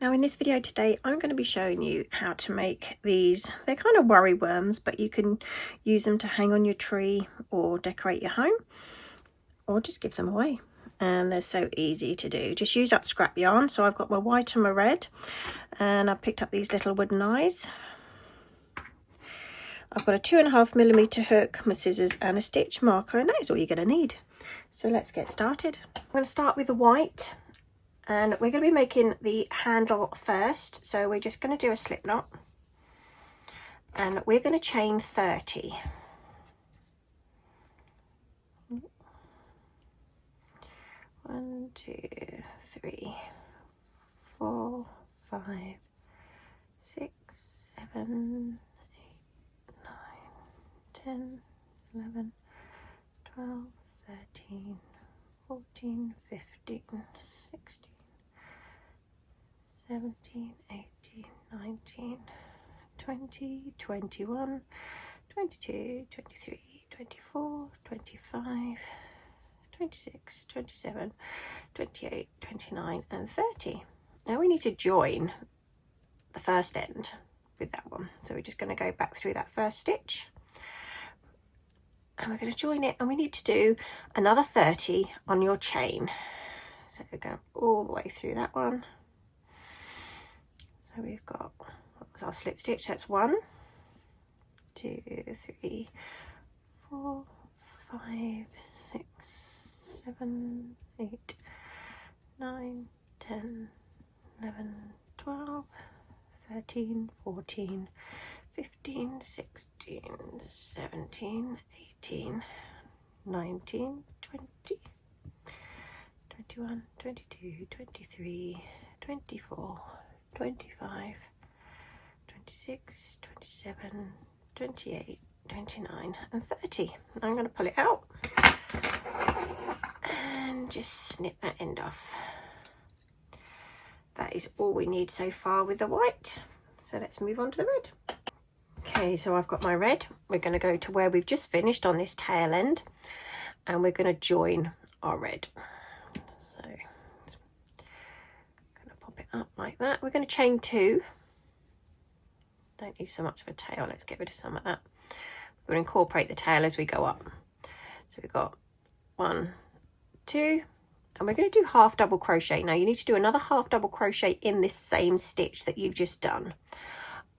Now in this video today, I'm going to be showing you how to make these. They're kind of worry worms, but you can use them to hang on your tree or decorate your home or just give them away. And they're so easy to do. Just use up scrap yarn. So I've got my white and my red, and I've picked up these little wooden eyes. I've got a 2.5mm hook, my scissors and a stitch marker, and that is all you're going to need. So let's get started. I'm going to start with the white. And we're going to be making the handle first, so we're just going to do a slip knot, and we're going to chain 30. One, 2, 3, 4, 5, 6, 7, 8, 9, 10, 11, 12, 13, 14, 15, 16. 17, 18, 19, 20, 21, 22, 23, 24, 25, 26, 27, 28, 29 and 30. Now we need to join the first end with that one. So we're just going to go back through that first stitch and we're going to join it, and we need to do another 30 on your chain. So we're going all the way through that one. So we've got, what was our slip stitch? That's 1, 2, 3, 4, 5, 6, 7, 8, 9, 10, 11, 12, 13, 14, 15, 16, 17, 18, 19, 20, 21, 22, 23, 24, 25, 26, 27, 28, 29 and 30. I'm going to pull it out and just snip that end off. That is all we need so far with the white. So let's move on to the red. Okay, so I've got my red. We're going to go to where we've just finished on this tail end, and we're going to join our red. So up like that. We're going to chain 2. Don't use so much of a tail, let's get rid of some of that. We're going to incorporate the tail as we go up. So we've got 1, 2, and we're going to do half double crochet. Now you need to do another half double crochet in this same stitch that you've just done.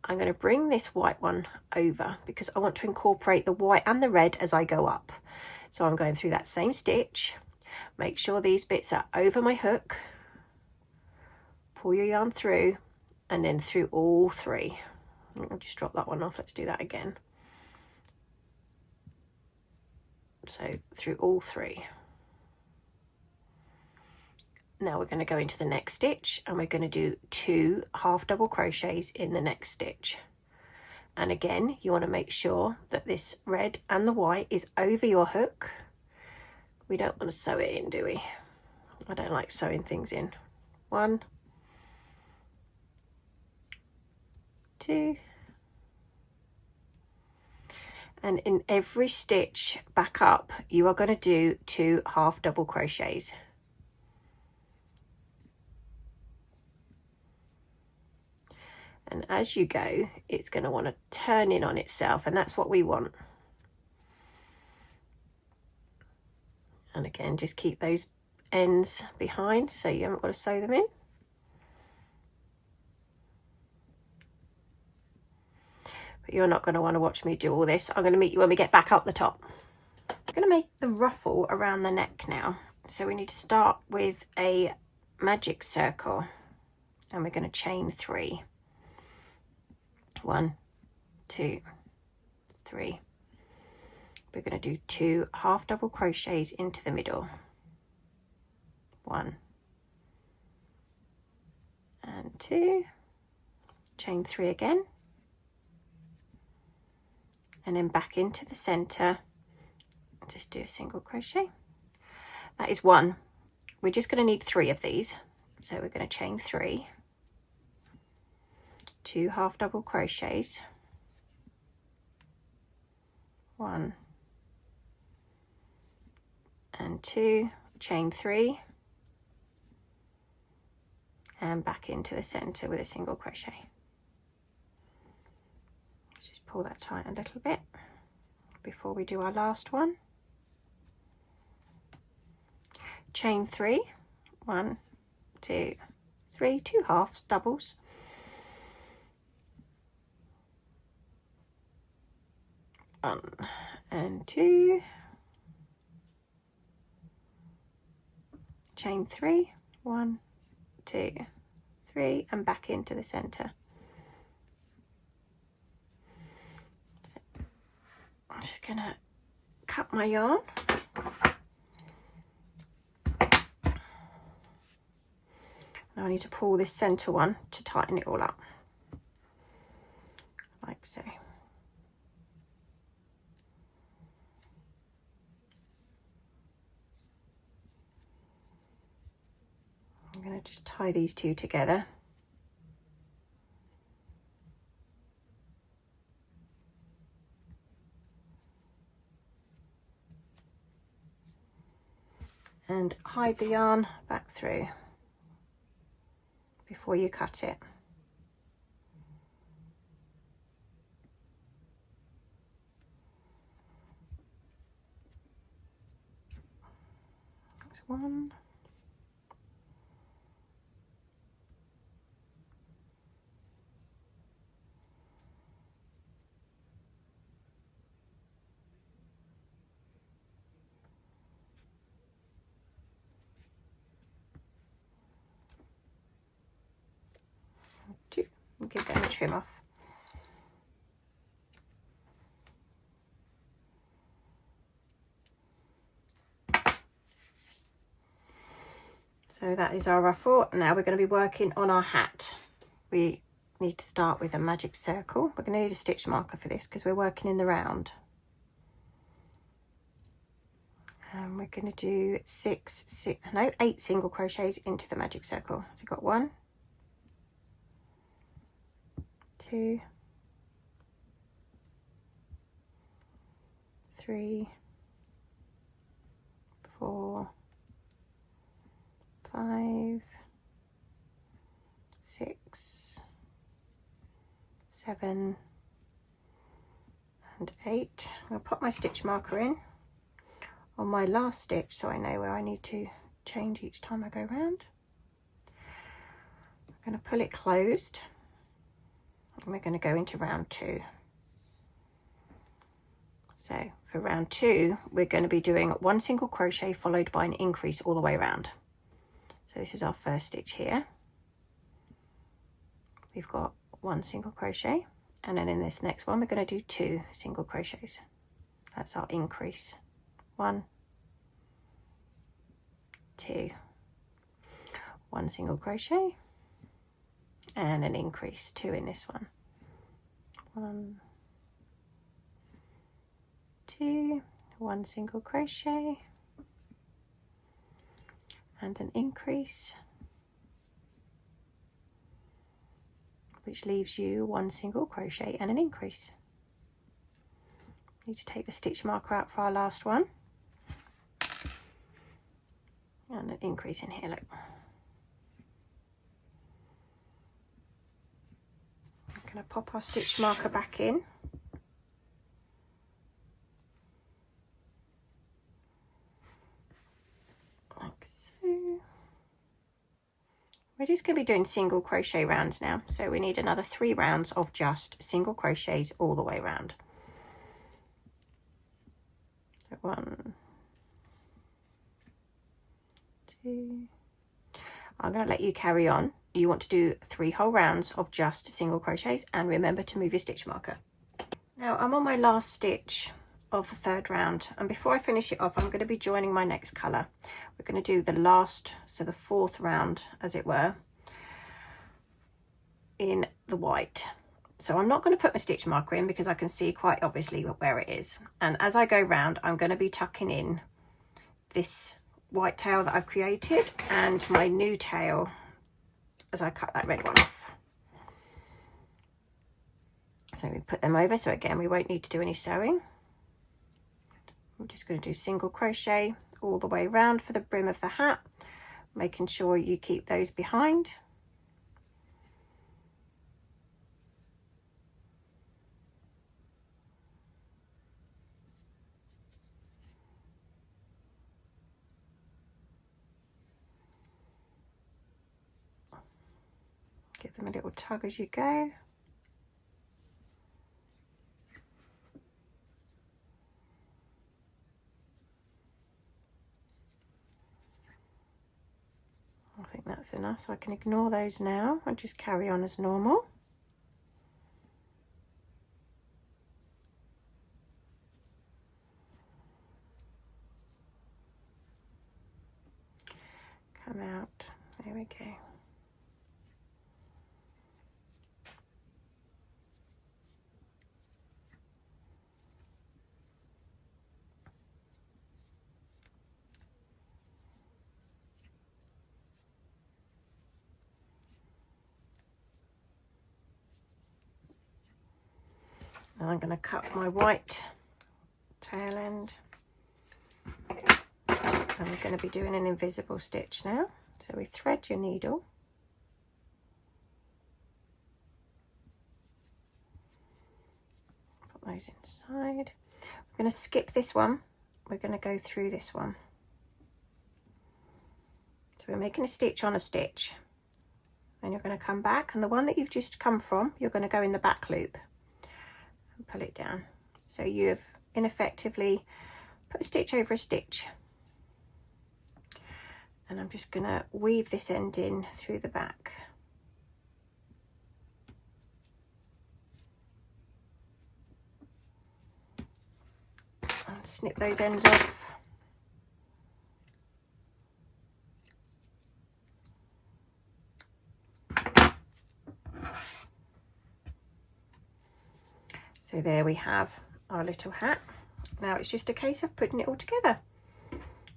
I'm going to bring this white one over because I want to incorporate the white and the red as I go up. So I'm going through that same stitch. Make sure these bits are over my hook. Pull your yarn through and then through all 3. I'll just drop that one off. Let's do that again. So through all 3. Now we're going to go into the next stitch and we're going to do 2 half double crochets in the next stitch. And again, you want to make sure that this red and the white is over your hook. We don't want to sew it in, do we? I don't like sewing things in. 1, 2, and in every stitch back up you are going to do 2 half double crochets. And as you go, it's going to want to turn in on itself, and that's what we want. And again, just keep those ends behind so you haven't got to sew them in. You're not going to want to watch me do all this. I'm going to meet you when we get back up the top. I'm going to make the ruffle around the neck now. So we need to start with a magic circle, and we're going to chain 3. 1, 2, 3. We're going to do 2 half double crochets into the middle. 1 and 2. Chain 3 again. And then back into the center, just do a single crochet. That is 1. We're just going to need 3 of these, so we're going to chain 3, 2 half double crochets, 1 and 2, chain 3, and back into the center with a single crochet. Let's just pull that tight a little bit before we do our last one. Chain 3, 1, 2, 3, 2 halves, doubles, one and 2, chain 3, 1, 2, 3, and back into the center. So I'm just gonna cut my yarn. Now I need to pull this center one to tighten it all up, like so. I'm going to just tie these two together. And hide the yarn back through before you cut it. That's one. Two. And give them a trim off. So that is our ruffle. Now we're going to be working on our hat. We need to start with a magic circle. We're going to need a stitch marker for this because we're working in the round. And we're going to do 8 single crochets into the magic circle. So you've got 1, 2, 3, 4, 5, 6, 7, and 8. I'm going to pop my stitch marker in on my last stitch so I know where I need to change each time I go round. I'm going to pull it closed and we're going to go into round 2. So for round 2 we're going to be doing 1 single crochet followed by an increase all the way around. So this is our first stitch here. We've got 1 single crochet, and then in this next one we're going to do 2 single crochets. That's our increase. 1, 2, 1 single crochet, and an increase, 2 in this one. 1, 2, 1 single crochet, and an increase, which leaves you 1 single crochet and an increase. Need to take the stitch marker out for our last one, and an increase in here. Look, I'm going to pop our stitch marker back in. Like so. We're just going to be doing single crochet rounds now, so we need another 3 rounds of just single crochets all the way around. So 1, 2. I'm going to let you carry on. You want to do 3 whole rounds of just single crochets, and remember to move your stitch marker. Now I'm on my last stitch of the 3rd round, and before I finish it off I'm going to be joining my next colour. We're going to do the last, so the 4th round as it were, in the white. So I'm not going to put my stitch marker in because I can see quite obviously where it is, and as I go round I'm going to be tucking in this white tail that I've created and my new tail as I cut that red one off. So we put them over, so again we won't need to do any sewing. I'm just going to do single crochet all the way around for the brim of the hat, making sure you keep those behind. Give them a little tug as you go. I think that's enough, so I can ignore those now and just carry on as normal. Come out, there we go. And I'm going to cut my white tail end. And we're going to be doing an invisible stitch now. So we thread your needle. Put those inside. We're going to skip this one. We're going to go through this one. So we're making a stitch on a stitch. Then you're going to come back, and the one that you've just come from, you're going to go in the back loop. Pull it down, so you've ineffectively put a stitch over a stitch, and I'm just going to weave this end in through the back. And snip those ends off. So there we have our little hat. Now it's just a case of putting it all together.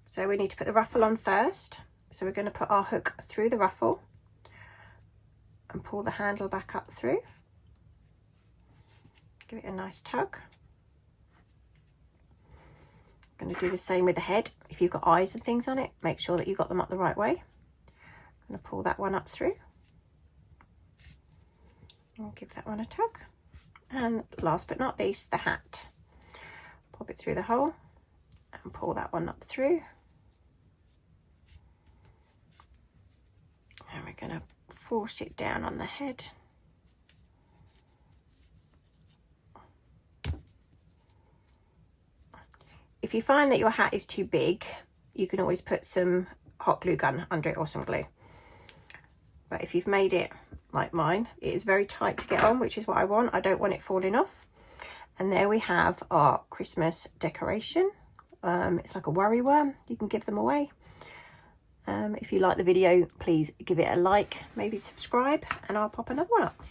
So we need to put the ruffle on first. So we're going to put our hook through the ruffle and pull the handle back up through. Give it a nice tug. I'm going to do the same with the head. If you've got eyes and things on it, make sure that you've got them up the right way. I'm going to pull that one up through. And give that one a tug. And last but not least, the hat. Pop it through the hole and pull that one up through. And we're going to force it down on the head. If you find that your hat is too big, you can always put some hot glue gun under it or some glue. But if you've made it like mine, it is very tight to get on, which is what I want. I don't want it falling off. And there we have our Christmas decoration. It's like a worry worm. You can give them away. If you like the video, please give it a like, maybe subscribe, and I'll pop another one up.